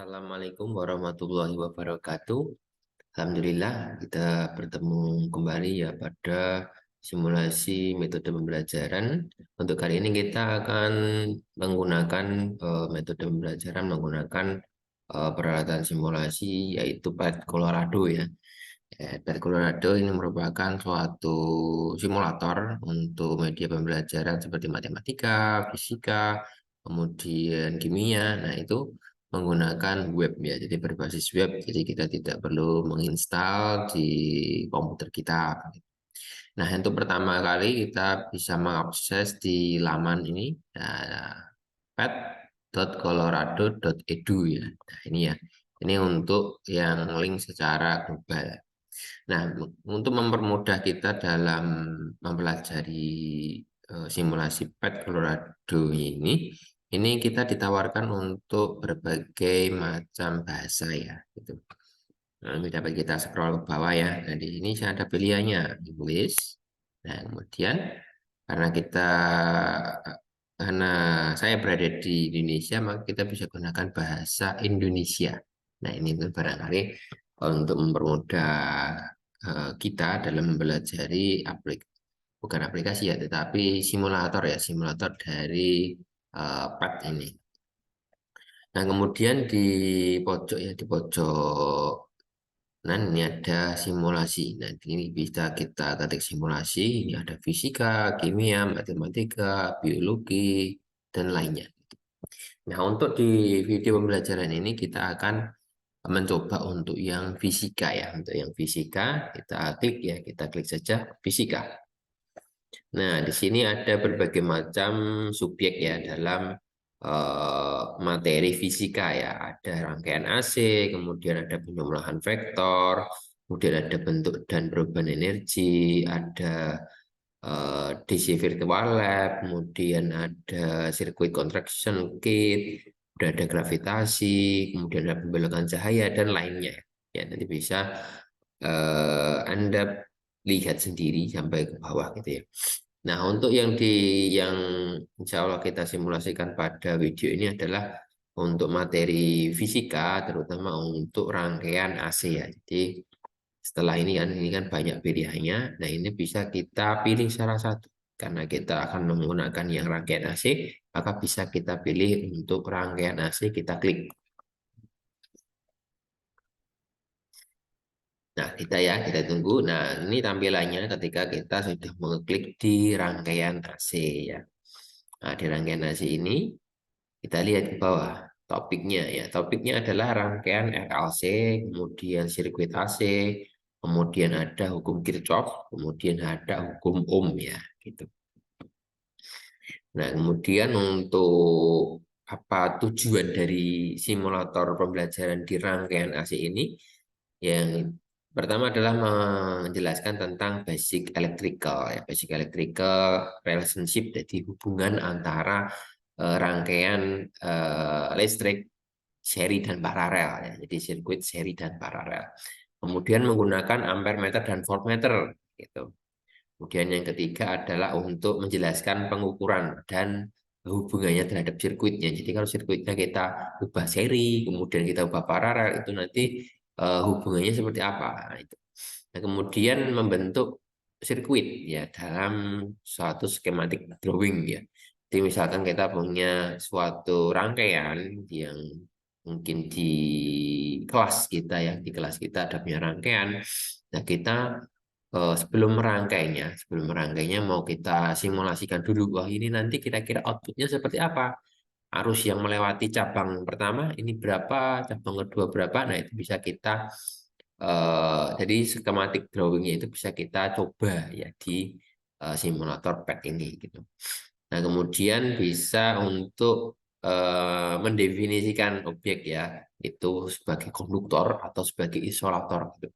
Assalamualaikum warahmatullahi wabarakatuh. Alhamdulillah kita bertemu kembali ya pada simulasi metode pembelajaran. Untuk kali ini kita akan menggunakan metode pembelajaran menggunakan peralatan simulasi yaitu Python Colorado ya. Python Colorado ini merupakan suatu simulator untuk media pembelajaran seperti matematika, fisika, kemudian kimia. Nah, itu menggunakan web ya, jadi berbasis web, jadi kita tidak perlu menginstal di komputer kita. Nah, untuk pertama kali kita bisa mengakses di laman ini, pet.colorado.edu ya. Nah, ini ya, ini untuk yang link secara global. Nah, untuk mempermudah kita dalam mempelajari simulasi PET Colorado ini kita ditawarkan untuk berbagai macam bahasa ya, gitu. Nah, ini dapat kita scroll ke bawah ya. Nah, di sini saya ada pilihannya English. Nah, kemudian karena karena saya berada di Indonesia, maka kita bisa gunakan bahasa Indonesia. Nah, ini tuh barangkali untuk mempermudah kita dalam mempelajari bukan aplikasi ya, tetapi simulator ya, simulator dari PET ini. Nah, kemudian di pojok ya, di pojok nah, ini ada simulasi. Nah, ini bisa kita ketik simulasi. Ini ada fisika, kimia, matematika, biologi, dan lainnya. Nah, untuk di video pembelajaran ini kita akan mencoba untuk yang fisika ya. Untuk yang fisika, kita klik saja fisika. Nah, di sini ada berbagai macam subjek ya dalam materi fisika ya. Ada rangkaian AC, kemudian ada penjumlahan vektor, kemudian ada bentuk dan perubahan energi, ada DC virtual lab, kemudian ada sirkuit contraction kit, udah ada gravitasi, kemudian ada pembelokan cahaya dan lainnya. Ya, nanti bisa Anda lihat sendiri sampai ke bawah gitu ya. Nah, untuk yang insya Allah kita simulasikan pada video ini adalah untuk materi fisika, terutama untuk rangkaian AC ya. Jadi setelah ini kan banyak pilihannya. Nah, ini bisa kita pilih salah satu. Karena kita akan menggunakan yang rangkaian AC, maka bisa kita pilih untuk rangkaian AC, kita klik. Nah, kita tunggu. Nah, ini tampilannya ketika kita sudah mengklik di rangkaian AC ya. Nah, di rangkaian AC ini kita lihat ke bawah topiknya ya. Topiknya adalah rangkaian RLC, kemudian sirkuit AC, kemudian ada hukum Kirchhoff, kemudian ada hukum Ohm ya, gitu. Nah, kemudian untuk apa tujuan dari simulator pembelajaran di rangkaian AC ini? Yang pertama adalah menjelaskan tentang basic electrical ya, basic electrical relationship, jadi hubungan antara rangkaian listrik seri dan paralel ya, jadi sirkuit seri dan paralel. Kemudian menggunakan ampere meter dan voltmeter gitu. Kemudian yang ketiga adalah untuk menjelaskan pengukuran dan hubungannya terhadap sirkuitnya. Jadi kalau sirkuitnya kita ubah seri, kemudian kita ubah paralel, itu nanti hubungannya seperti apa. Nah, itu. Nah, kemudian membentuk sirkuit ya dalam suatu skematik drawing ya. Jadi misalkan kita punya suatu rangkaian yang mungkin di di kelas kita ada punya rangkaian. Nah, kita sebelum merangkainya mau kita simulasikan dulu. Wah, ini nanti kira-kira outputnya seperti apa? Arus yang melewati cabang pertama ini berapa, cabang kedua berapa. Nah, itu bisa kita jadi skematik drawingnya itu bisa kita coba ya di simulator PET ini gitu. Nah, kemudian bisa untuk mendefinisikan objek ya itu sebagai konduktor atau sebagai isolator gitu.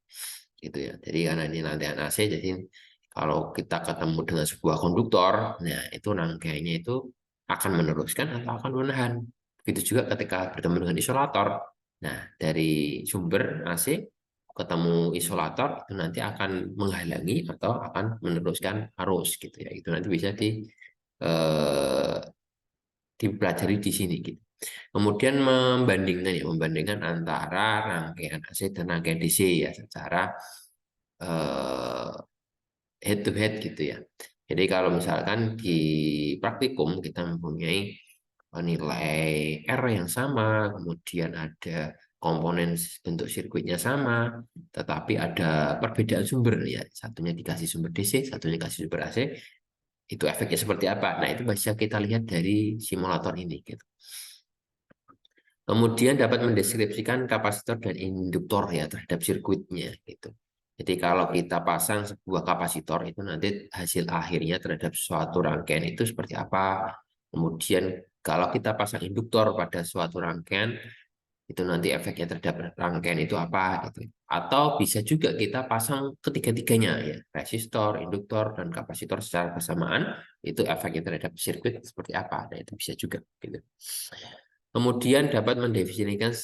Gitu ya. Jadi karena ini rangkaian AC, jadi kalau kita ketemu dengan sebuah konduktor, nah itu rangkaiannya itu akan meneruskan atau akan menahan. Begitu juga ketika bertemu dengan isolator. Nah, dari sumber AC ketemu isolator itu nanti akan menghalangi atau akan meneruskan arus gitu ya. Itu nanti bisa eh, dipelajari di sini gitu. Kemudian membandingkan antara rangkaian AC dan rangkaian DC ya secara head to head gitu ya. Jadi kalau misalkan di praktikum kita mempunyai nilai R yang sama, kemudian ada komponen bentuk sirkuitnya sama, tetapi ada perbedaan sumber ya. Satunya dikasih sumber DC, satunya dikasih sumber AC. Itu efeknya seperti apa? Nah, itu bisa kita lihat dari simulator ini gitu. Kemudian dapat mendeskripsikan kapasitor dan induktor ya terhadap sirkuitnya gitu. Jadi kalau kita pasang sebuah kapasitor itu nanti hasil akhirnya terhadap suatu rangkaian itu seperti apa. Kemudian kalau kita pasang induktor pada suatu rangkaian itu nanti efeknya terhadap rangkaian itu apa gitu. Atau bisa juga kita pasang ketiga-tiganya ya, resistor, induktor dan kapasitor secara bersamaan itu efeknya terhadap sirkuit seperti apa. Nah, itu bisa juga gitu. Kemudian dapat mendefinisikan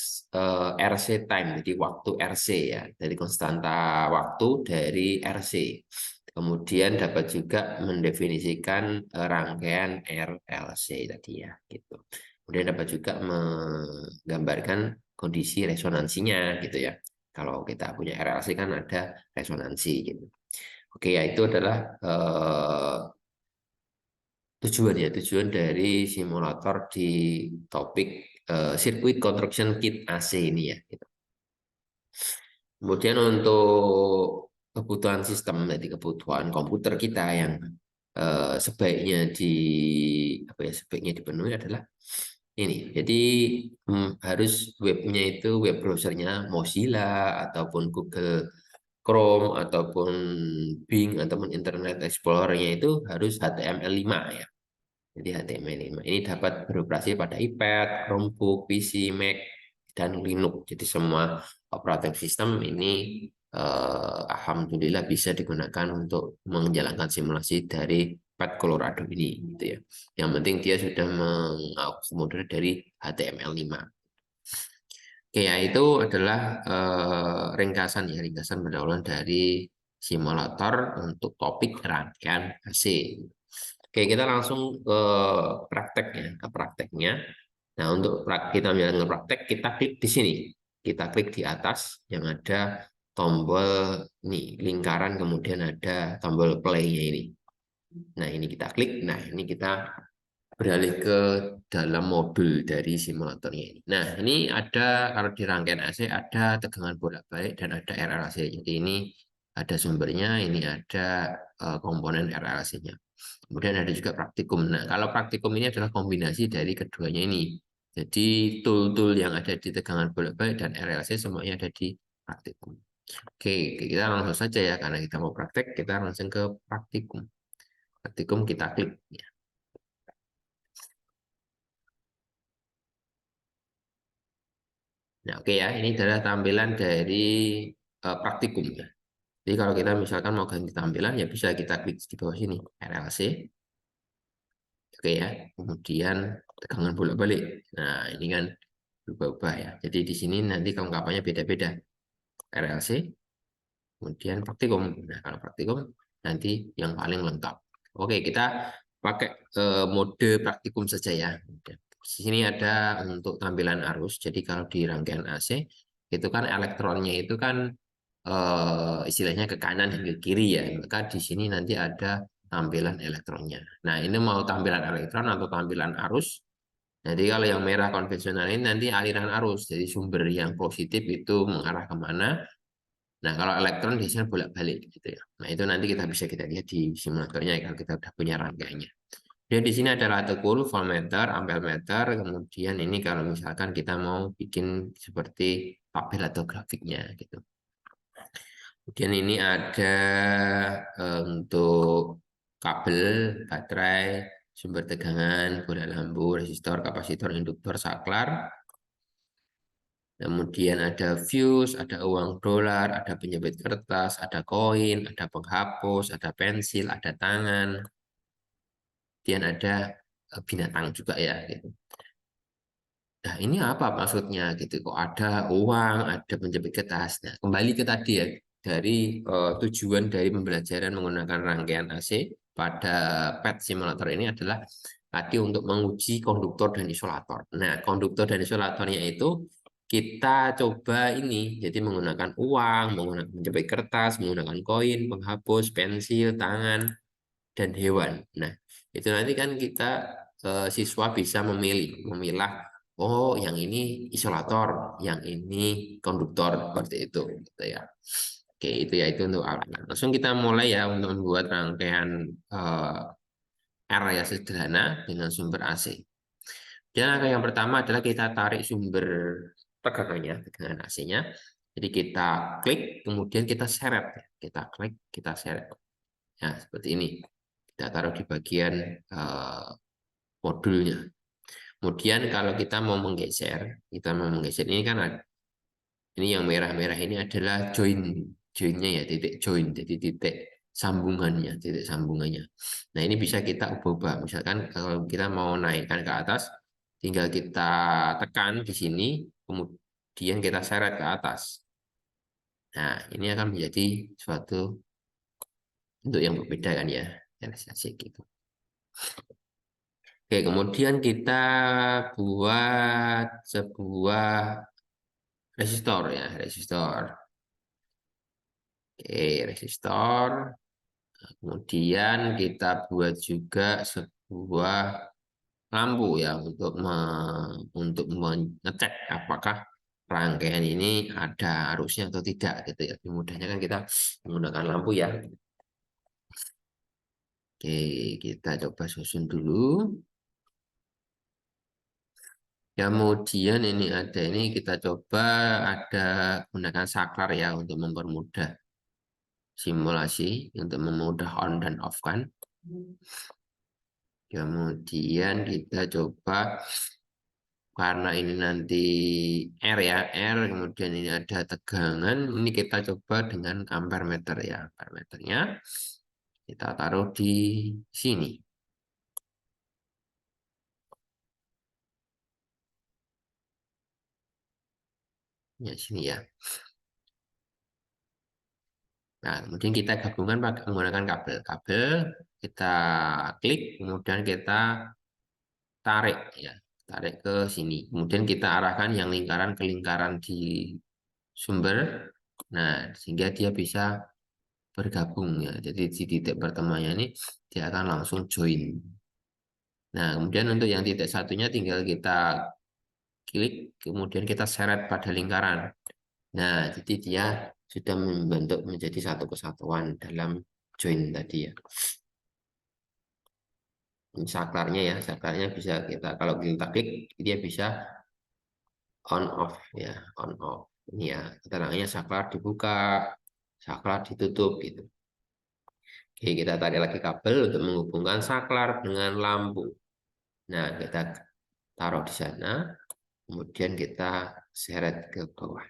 RC time, jadi waktu RC ya, dari konstanta waktu dari RC. Kemudian dapat juga mendefinisikan rangkaian RLC tadi ya, gitu. Kemudian dapat juga menggambarkan kondisi resonansinya gitu ya. Kalau kita punya RLC kan ada resonansi gitu. Oke, ya itu adalah tujuan dari simulator di topik Circuit Construction Kit AC ini ya. Gitu. Kemudian untuk kebutuhan sistem, jadi kebutuhan komputer kita yang sebaiknya sebaiknya dipenuhi adalah ini. Jadi harus webnya itu web browsernya Mozilla ataupun Google Chrome ataupun Bing ataupun Internet Explorer-nya itu harus HTML5 ya. Jadi HTML5 ini dapat beroperasi pada iPad, Chromebook, PC, Mac, dan Linux. Jadi semua operating system ini alhamdulillah bisa digunakan untuk menjalankan simulasi dari Pad Colorado ini gitu ya. Yang penting dia sudah mengakomodir dari HTML5. Oke, ya itu adalah ringkasan pendahuluan dari simulator untuk topik rangkaian AC. Oke, kita langsung ke prakteknya. Nah, untuk kita menjalankan praktek, kita klik di sini. Kita klik di atas yang ada tombol ini, lingkaran, kemudian ada tombol play-nya ini. Nah, ini kita klik. Nah, ini kita beralih ke dalam modul dari simulatornya ini. Nah, ini ada, kalau di rangkaian AC, ada tegangan bolak-balik dan ada RLC. Jadi ini ada sumbernya, ini ada komponen RLC-nya. Kemudian ada juga praktikum. Nah, kalau praktikum ini adalah kombinasi dari keduanya ini. Jadi tool-tool yang ada di tegangan bolak-balik dan RLC semuanya ada di praktikum. Oke, kita langsung saja ya, karena kita mau praktek, kita langsung ke praktikum. Praktikum kita klik. Ya. Nah, oke ya, ini adalah tampilan dari praktikum ya. Jadi kalau kita misalkan mau ganti tampilan, ya bisa kita klik di bawah sini, RLC. Oke ya, kemudian tegangan bolak-balik. Nah, ini kan berubah-ubah ya. Jadi di sini nanti kelengkapannya beda-beda. RLC, kemudian praktikum. Nah, kalau praktikum nanti yang paling lengkap. Oke, kita pakai mode praktikum saja ya. Di sini ada untuk tampilan arus. Jadi kalau di rangkaian AC itu kan elektronnya itu kan istilahnya ke kanan dan ke kiri ya. Maka di sini nanti ada tampilan elektronnya. Nah, ini mau tampilan elektron atau tampilan arus. Jadi kalau yang merah konvensional ini nanti aliran arus. Jadi sumber yang positif itu mengarah kemana. Nah, kalau elektron biasanya bolak-balik gitu ya. Nah, itu nanti kita lihat di simulatornya kalau kita udah punya rangkaiannya. Dan di sini ada reticle, voltmeter, ampermeter, kemudian ini kalau misalkan kita mau bikin seperti tabel atau grafiknya gitu. Kemudian ini ada untuk kabel, baterai, sumber tegangan, bola lampu, resistor, kapasitor, induktor, saklar. Kemudian ada fuse, ada uang dolar, ada penjepit kertas, ada koin, ada penghapus, ada pensil, ada tangan. Kemudian ada binatang juga ya gitu. Nah, ini apa maksudnya gitu? Kok ada uang, ada penjepit kertas. Nah, kembali ke tadi ya, dari tujuan dari pembelajaran menggunakan rangkaian AC pada PET simulator ini adalah tadi untuk menguji konduktor dan isolator. Nah, konduktor dan isolatornya itu kita coba ini, jadi menggunakan uang, menggunakan menjepit kertas, menggunakan koin, penghapus, pensil, tangan, dan hewan. Nah, itu nanti kan kita siswa bisa memilah, oh yang ini isolator, yang ini konduktor, seperti itu, gitu ya. Oke, itu ya itu untuk awal. Langsung kita mulai ya untuk membuat rangkaian R ya sederhana dengan sumber AC. Dan langkah yang pertama adalah kita tarik sumber tegangannya, tegangan AC-nya. Jadi kita klik, kemudian kita seret. Kita klik, kita seret. Ya, seperti ini. Kita taruh di bagian modulnya. Kemudian kalau kita mau menggeser, ini kan ini yang merah-merah ini adalah joinnya ya, titik join, jadi titik sambungannya. Nah ini bisa kita ubah-ubah. Misalkan kalau kita mau naikkan ke atas, tinggal kita tekan di sini, kemudian kita seret ke atas. Nah ini akan menjadi suatu untuk yang berbeda kan ya, asik gitu. Oke, kemudian kita buat sebuah resistor ya, resistor. Oke, resistor. Kemudian kita buat juga sebuah lampu ya untuk mengecek apakah rangkaian ini ada arusnya atau tidak gitu ya. Lebih mudahnya kan kita menggunakan lampu ya. Oke, kita coba susun dulu. Kemudian ini kita coba ada gunakan saklar ya untuk mempermudah simulasi untuk memudahkan on dan off kan. Kemudian kita coba karena ini nanti R ya, R kemudian ini ada tegangan, ini kita coba dengan ampere meter ya. Ampere meternya kita taruh di sini. Ya, sini ya. Nah, kemudian kita gabungkan pakai menggunakan kabel. Kabel kita klik, kemudian kita tarik ya, tarik ke sini. Kemudian kita arahkan yang lingkaran ke lingkaran di sumber. Nah, sehingga dia bisa bergabung ya. Jadi di titik pertemuannya ini dia akan langsung join. Nah, kemudian untuk yang titik satunya tinggal kita klik, kemudian kita seret pada lingkaran. Nah, jadi dia sudah membentuk menjadi satu kesatuan dalam join tadi ya. Ini saklarnya ya, saklarnya bisa kita kalau kita klik dia bisa on off ya, on off. Ini ya, keterangannya saklar dibuka, saklar ditutup gitu. Oke, kita tarik lagi kabel untuk menghubungkan saklar dengan lampu. Nah, kita taruh di sana, kemudian kita seret ke bawah.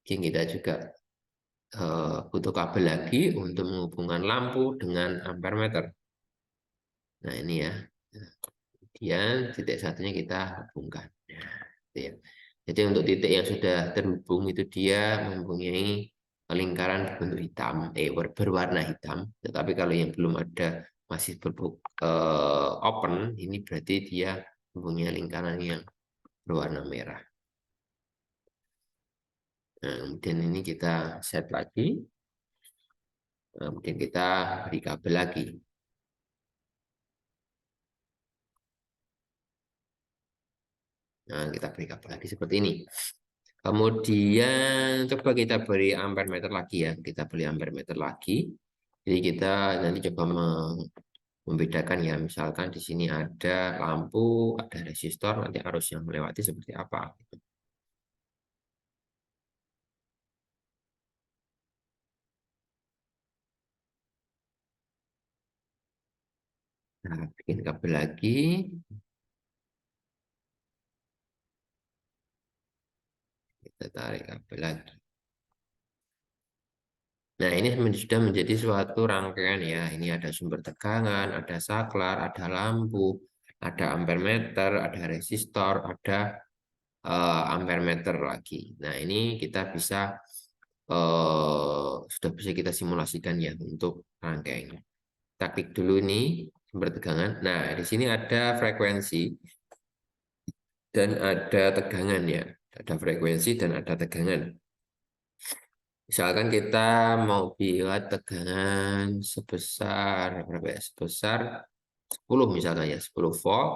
Oke, kita juga butuh kabel lagi untuk menghubungkan lampu dengan ampere meter. Nah, ini ya. Kemudian titik satunya kita hubungkan. Nah, gitu ya. Jadi untuk titik yang sudah terhubung itu dia mempunyai lingkaran berbentuk hitam, berwarna hitam. Tetapi kalau yang belum ada masih open, ini berarti dia mempunyai lingkaran yang berwarna merah. Nah, kemudian ini kita set lagi. Nah, kemudian kita beri kabel lagi. Nah, kita beri kabel lagi seperti ini. Kemudian coba kita beri ampere meter lagi ya. Kita beri ampere meter lagi. Jadi kita nanti coba membedakan ya. Misalkan di sini ada lampu, ada resistor, nanti arus yang melewati seperti apa. Nah, bikin kabel lagi. Kita tarik kabel lagi. Nah, ini sudah menjadi suatu rangkaian ya. Ini ada sumber tegangan, ada saklar, ada lampu, ada ampere meter, ada resistor, ada ampere meter lagi. Nah, ini kita bisa sudah bisa kita simulasikan ya untuk rangkaiannya. Kita klik dulu ini. sumber tegangan. Nah, di sini ada frekuensi dan ada tegangan ya. Ada frekuensi dan ada tegangan. Misalkan kita mau buat tegangan sebesar berapa ya? Sebesar 10 misalkan ya, 10 volt.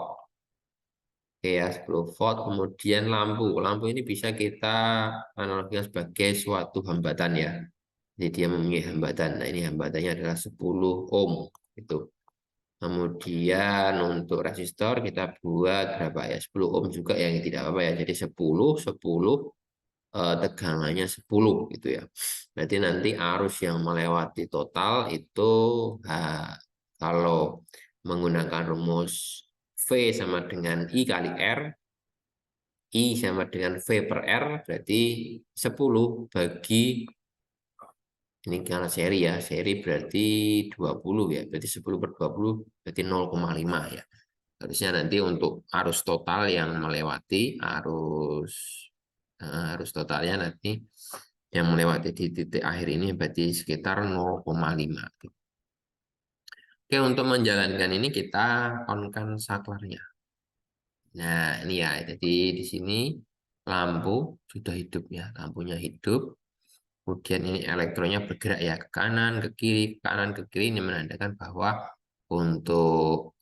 Oke ya, 10 volt. Kemudian lampu. Lampu ini bisa kita analogikan sebagai suatu hambatan ya. Jadi dia mempunyai hambatan. Nah, ini hambatannya adalah 10 ohm. Itu. Kemudian untuk resistor kita buat berapa ya? 10 ohm juga yang tidak apa-apa ya. Jadi 10, 10 tegangannya 10 gitu ya. Berarti nanti arus yang melewati total itu kalau menggunakan rumus V sama dengan I kali R, I sama dengan V per R, berarti 10 bagi, ini karena seri ya, seri berarti 20 ya, berarti 10 per 20 berarti 0,5 ya. Harusnya nanti untuk arus total yang melewati arus totalnya nanti yang melewati di titik akhir ini berarti sekitar 0,5. Oke, untuk menjalankan ini kita on-kan saklarnya. Nah, ini ya, jadi di sini lampu sudah hidup ya, lampunya hidup. Kemudian ini elektronnya bergerak ya ke kanan, ke kiri, ke kanan, ke kiri. Ini menandakan bahwa untuk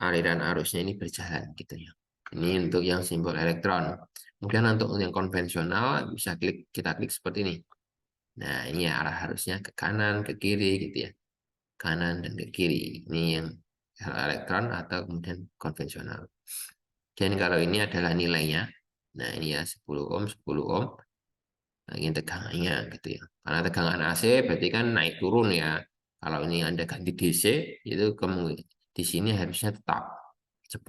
aliran arusnya ini berjalan gitu ya. Ini untuk yang simbol elektron. Kemudian untuk yang konvensional bisa kita klik seperti ini. Nah, ini ya arah harusnya ke kanan, ke kiri gitu ya. Kanan dan ke kiri. Ini yang elektron atau kemudian konvensional. Dan kalau ini adalah nilainya. Nah, ini ya 10 ohm, 10 ohm. Nah, ini tegangannya gitu ya. Karena tegangan AC berarti kan naik turun ya. Kalau ini Anda ganti DC, itu di sini harusnya tetap 10.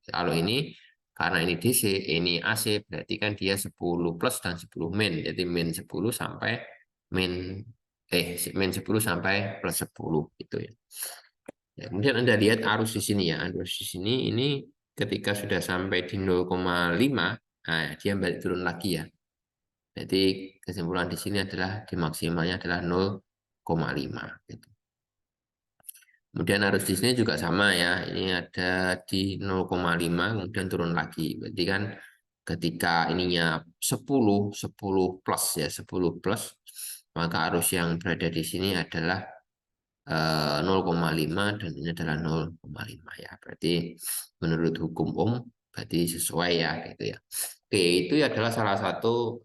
Kalau ini karena ini DC, ini AC, berarti kan dia 10 plus dan 10 min. Jadi min 10 sampai min min 10 sampai plus 10 gitu ya. Ya, kemudian Anda lihat arus di sini ya. Arus di sini ini ketika sudah sampai di 0,5, nah dia balik turun lagi ya. Jadi kesimpulan di sini adalah di maksimalnya adalah 0,5 gitu. Kemudian arus di sini juga sama ya. Ini ada di 0,5 kemudian turun lagi. Berarti kan ketika ininya 10, 10 plus ya, 10 plus, maka arus yang berada di sini adalah 0,5 dan ini adalah 0,5 ya. Berarti menurut hukum Ohm berarti sesuai ya gitu ya. Oke, itu adalah salah satu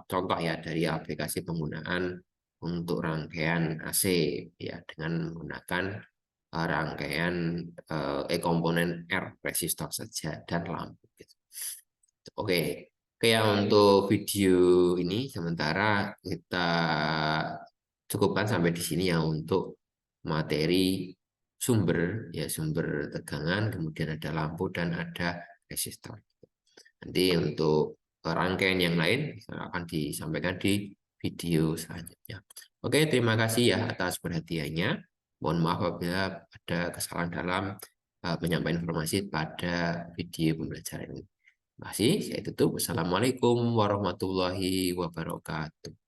contoh ya dari aplikasi penggunaan untuk rangkaian AC ya dengan menggunakan rangkaian komponen R resistor saja dan lampu gitu. Oke. Oke ya untuk video ini sementara kita cukupkan sampai di sini ya untuk materi sumber ya sumber tegangan kemudian ada lampu dan ada resistor. Nanti untuk rangkaian yang lain akan disampaikan di video selanjutnya. Oke, terima kasih ya atas perhatiannya. Mohon maaf apabila ada kesalahan dalam menyampaikan informasi pada video pembelajaran ini. Terima kasih, saya tutup. Wassalamualaikum warahmatullahi wabarakatuh.